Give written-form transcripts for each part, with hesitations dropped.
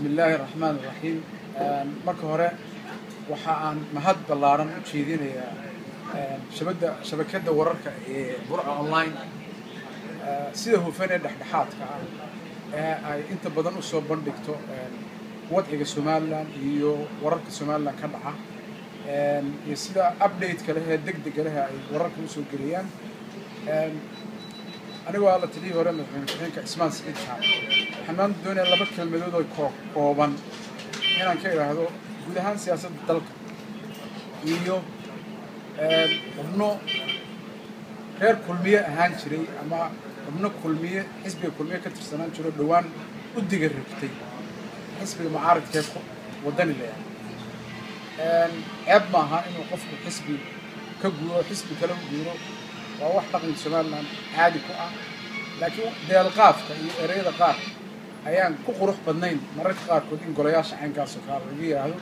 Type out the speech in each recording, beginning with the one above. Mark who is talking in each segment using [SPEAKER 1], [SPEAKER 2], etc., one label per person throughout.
[SPEAKER 1] بسم الله الرحمن الرحيم. marka hore waxa aan mahad ballaaran u jeedinayaa shabakadda wararka ee Burca Online sida hufan ee dhexdhexaadka ah ee ay inta badan u soo bandhigto wadciga Soomaaliland iyo wararka Soomaaliland ka dhaca iyo sida update kale ee degdeg ah ay wararka u soo geliyaan anigu waa la taliyay hore madaxweynaha Ismaan Saciid Xamed waxaan doonayaa laba kelmadood oo kooban inaan ka iraahdo guud ahaan siyaasadda dalka iyo xubno reer kulmiye ahaan jiray ama xubno kulmiye xisbiga kulmiye ka tirsanaan jiro dhawaan u diga rigtay xisbiga mucaaradka wadani leeyahay ceeb maaha inuu qofku xisbi ka guuro xisbi kale u guuro waa wax dhaqan Soomaaliland caadi ku ah laakiin deelqaafka iyo ereyada qaar ayaan ku qurux badnayn mararka qaarkood in golayaasha caynkaas oo kale laga yiraahdo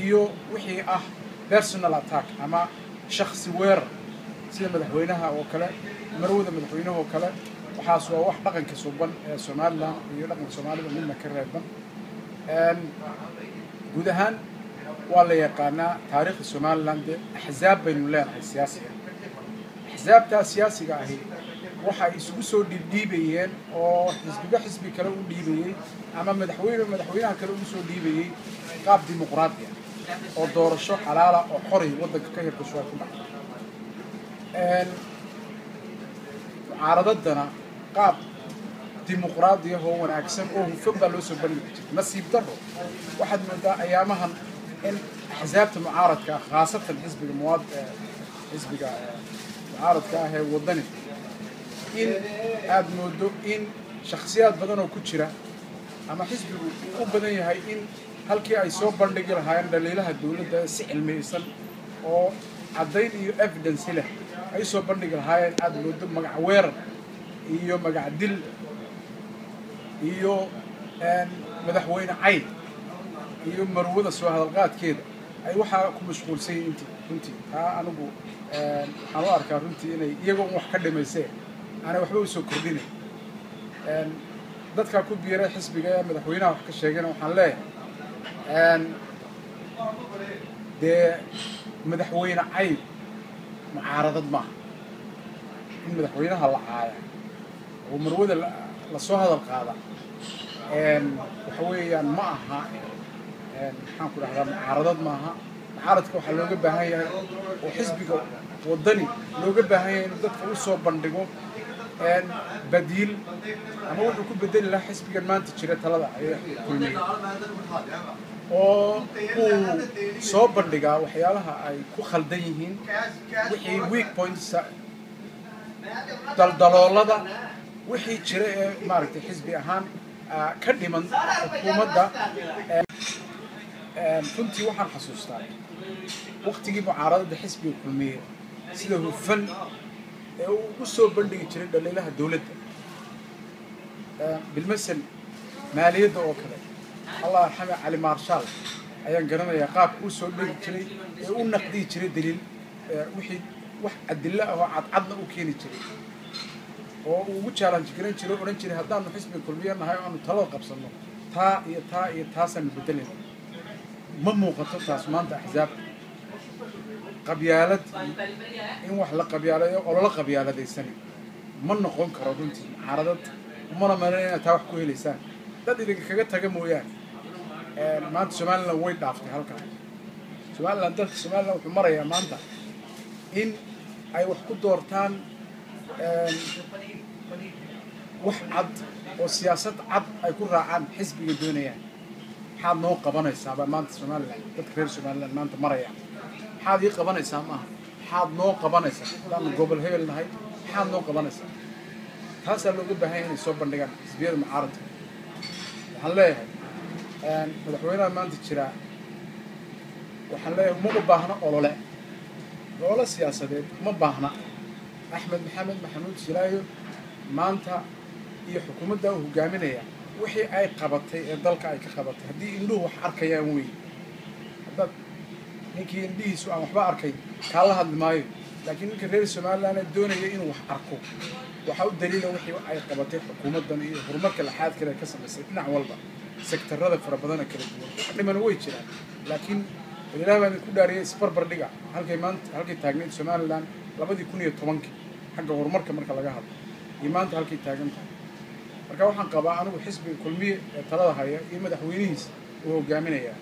[SPEAKER 1] iyo wixii ah personal attack ama shakhsi weerar sida madaxweynaha oo kale marwada madaxweynaha oo kale waxaas waa wax dhaqanka suuban ee Soomaaliland iyo dhaqanka Soomaalida midna ka reeban guud ahaan waa la yaqaanaa taariikhda Soomaaliland axzaab baynu leenahay siyaasiga axzaabta siyaasiga ahi waxay isugu soo dhiibayeen oo xisbi kale u dhiibayay ama madaxweynaha kale u soo dhiibayay qaab dimuqraadi ah oo doorasho xalaal ah oo xor ah wadanka ka hirgasho ku dhacay mucaaradadana qaab dimuqraadi ah oo wanaagsan oo hufan baa loo soo bandhigi jiray nasiib darro waxaad moodaa ayaamahan in axzaabta mucaaradka khaasatan xisbiga mucaaradka ah ee wadani in aad moodo in shakhsiyaad badan oo ku jira ama xisbigu u badan yahay in halkii ay soo bandhigi lahaayeen dhaliilaha dawladda si cilmiyeysan oo caddayn iyo evidence leh ay soo bandhigi lahaayeen aad moodo magac weerar iyo magac dil iyo madaxweyne cayn iyo marwada soo hadalqaadkeeda ay waxaa ku mashquulsan yihiin runtii taa anigu waxaan u arkaa runtii inay iyagoo wax ka dhimayseen أنا وحبه سو كرديني dadka ku biiray xisbiga madaxweynaha wax ka sheegana waxaan leeyahay de madaxweyne cayb mucaaradad ma in madaxweynaha la caaya oo marwada la soo hadal qaada waxa weeyaan ma aha waxaan ku dhaxdaa mucaaradad ma aha mucaaradka waxa looga baahan yahay oo xisbiga wadani looga baahan yahay in dadka u soo bandhigo بديل أنا أقول لكم بديل لا حسب ما أنت شريت هذا كلمة أو صوب بندقة وحيالها أي كخلديهين وحي ويك بوينتس دلالة ده وحي شري مارك حسب أهان كردي من حكومة ده كنت واحد حسوس تاني وقت تجيب معارضة حسب كلمة سيده فن وسو بندقي جري دليلها الدولة بالمثل مالية أو كذا الله يرحمه علي مارشال أيام قرنا يقاب وسو بندقي جري ونقدي جري دليل وح الدليل هو عضنا وكيني جري ووجهان جرين جري ورنجري هذا إنه حسب الكلية إنه هاي إنه طلع قبصنا تا سن بدلين مو قطع تاسمان أحزاب قبيالات إن واحد قبيالة ولا قبيالة ذي السنة من نقول كرادونتي عرضت ومرة مرينا تروح كوي لسان ده اللي كجت هجم وياه ما أنت سمعنا لو وين دافت هالك سمعنا أنت سمعنا لو مرة يا ما أنت إن أي واحد دورتان واحد والسياسات عد يكون راعان حزب الدنيا حال نوقف أنا السبب ما أنت سمعنا تذكر سمعنا ما أنت مرة يعني حاد يقبلنا سامها حاد نو قبلنا لأن قبل هي النهاية حاد نو قبلنا هذا اللي قبل هاي الصوب بندقان سبير معارض وحلاه مدحوينا ما أنت تشرا وحلاه مو بباهنا ولا سياسة دي مو بباهنا أحمد محمود سلايو ما أنت هي حكومة ده وهجامينية وحي أي قبضتي ضلك أي كقبضتي هدي إنه حركة يومي ninkii indhihiisu aan waxba arkay kala hadli maayo laakiin ninka reer Soomaaliland doonaya inuu wax arko waxa uu daliilay wixii ay qabatay xukuumadan iyo horumarka la xaad kale ka sameysay dhinac walba sektarada fara badan kala duwan dhiman way jiraan laakiin ilaahay baan ku dhaariyay isbarbar dhiga halkay taagneed Somaliland 2010 xagga horumarka marka laga hadlo iyo maanta halkay taagan tahay marka waxaan qabaa anigu xisbiga kulmiye ee talada haya iyo madaxweynihiisa uu hogaaminaya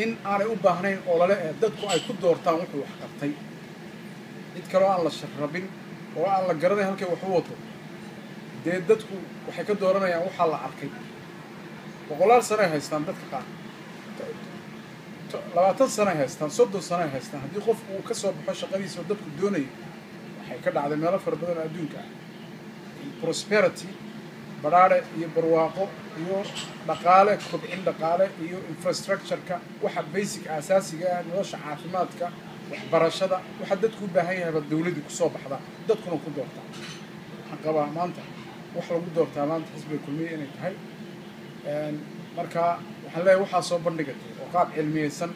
[SPEAKER 1] in aanay u baahnayn olole ee dadku ay ku doortaan wuxuu wax qabtay cid kale oo aan la sharrabin oo aan la garanay halkay wax u wato dee dadku waxay ka dooranayaan waxa la arkay boqolaal sano ay haystaan dadka qaar 20 sano ay haystaan 30 sano ay haystaan haddii qofku uu ka soo baxo shaqadiisa oo dadku doonayay waxay ka dhacday meelo fara badan oo adduunka ah prosperity baraare iyo barwaaqo iyo dhaqaale kobcin dhaqaale iyo infrastructure-ka waxa basic asaasiga ah nolosha caafimaadka waxbarashada waxa dadku u baahan yahay dawladdu ku soo baxda dadkuna ku doortaa waxaan qabaa maanta wax lagu doortaa maanta xisbiga kulmiye inay tahay marka waxaan leeyahay waxaa soo bandhigatay oo qaab cilmiyeysan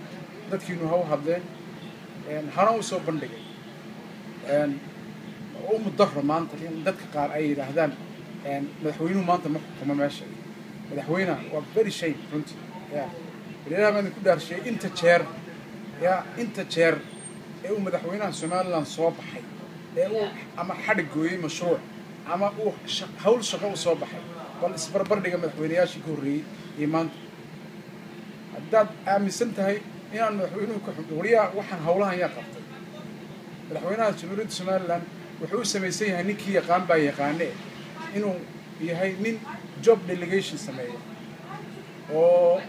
[SPEAKER 1] dadkiinu ha u hadleen hana u soo bandhigay oo muddo maanta in dadka qaar ay yiraahdaan madaxweynuhu maanta ma xukumo meesha madaxweynaha waa very shame runtii ilaahay baan ku dhaarshay inta jeer ee uu madaxweynaha Somaliland soo baxay ee uu ama xadhig gooyay mashruuc ama uu hawl shaqo u soo baxay bal isbarbar dhiga madaxweynayaashii ka horreeyay iyo maanta haddaad aaminsan tahay inaan madaxweynuhu ka xukumo wariyaa waxaan hawlahan yaa qabtay madaxweynaha jamhuuriyadda Somaliland wuxuu sameeyay yahay ninkii yaqaan baa yaqaanay inuu yahay nin job delegation sameeyo oo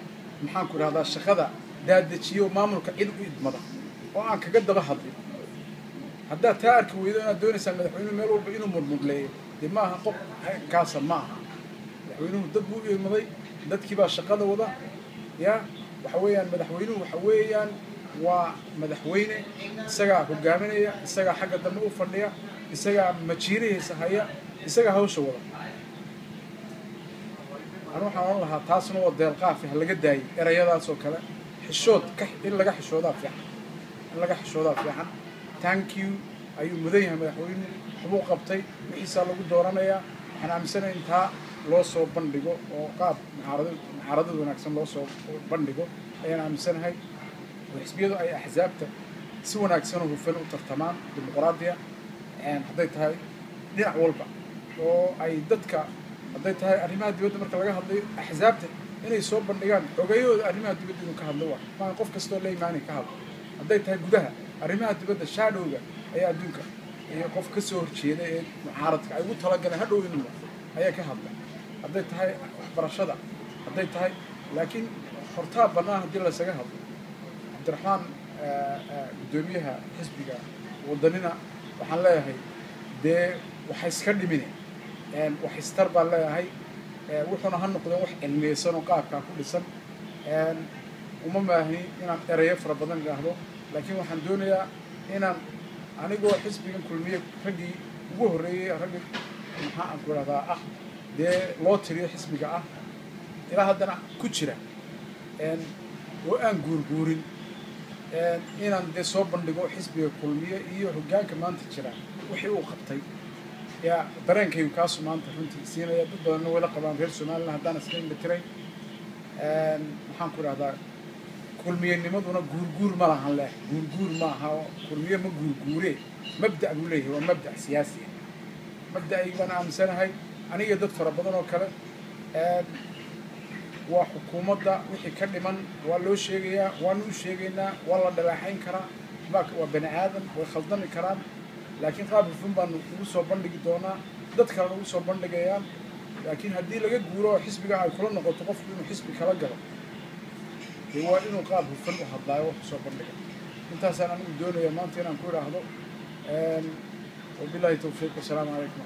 [SPEAKER 1] maxaan ku raahdaa shaqada daadajiyo maamulka cid u idmada oo aan kaga daba hadlin hadda taarka weydo inaad doonaysaa madaxweynuhu meel walba inuu murmudleeyo dib ma aha qof kaasa ma aha madaxweynuhu dad buu idmaday dadkii baa shaqada wada waxa weeyaan madaxweynuhu waxa weeyaan waa madaxweyne isaga hogaaminaya isaga xagga dambe u fadhiya isaga majiiraysa haya isaga hawsha wada waxaan lahaa taasna waa deelqaafi laga daayay erayadaas oo kale xishood in laga xishoodaa fiican thank you ayuu mudan yahay madaxweynuhu wuxuu qabtay wixiisa lagu dooranayaa waxaan aaminsanahay intaa loo soo bandhigo oo qaab mucaaradad wanaagsan loo soo bandhigo ayaan aaminsanahay xisbiyadu ay axsaabta si wanaagsan oo hufan u tartamaan dimuqraadiya hadday tahay dhinac walba oo ay dadka hadday tahay arrimaha dibadda marka laga hadlayo axsaabta inay soo bandhigaan xogayooda arrimaha dibadda inuu ka hadlo waa qof kastoo la imaanay ka hadlo hadday tahay gudaha arrimaha dibadda shadowga ayaa adduunka iyo qof ka soo horjeeda ee mucaaradka ay ugu talagaleen hadhow inuu ayaa ka hadla hadday tahay waxbarashada hadday tahay laakiin hortaa bannaan haddii laysaga hadlo cabdiraxmaan gudoomiyaha xisbiga wadanina waxaan leeyahay dee waxay iska dhimine wax istar baan leeyahay wuxuuna ha noqdeen wax cilmiyeysan oo qaabkaa ku dhisan uma baahni inaan erayo fara badan idhaahdo laakiin waxaan doonayaa inaan anigoo xisbigan kulmiye raggii ugu horreeyey raggii maxaa aan ku idhahdaa dee loo tiriyo xisbiga ilaa haddana ku jira oo aan guurguurin inaan dee soo bandhigo xisbiga kulmiye iyo hoggaanka maanta jira wixii uu qabtay dareenkaygu kaasu maanta runtii siinaya dad badanna wada qabaan reer Somaliland haddaan iska indhatiray maxaan ku idhahdaa kulmiyanimaduna guurguur ma lahan leh guurguur ma aha kulmiye ma guurguure mabda' buu leeyahay waa mabda' siyaasi mabda'ayga baan aaminsanahay aniga dad fara badan oo kale waa xukuumadda wixii ka dhiman waa loo sheegayaa waanu u sheegaynaa waa la dhaleecayn karaa waa bani aadan way khaldami karaan laakiin qaab hufan baanu ugu soo bandhigi doonaa dad kalena ugu soo bandhigayaan laakiin haddii laga guuro oo xisbiga ay kula noqoto qofku inuu xisbi kala galo dee waa inuu qaab hufan u hadlaayo wax soo bandhiga intaasaan anigu doonaya maanta inaan ku idhaahdo wabilaahi tawfiiq wasalaamu calaykum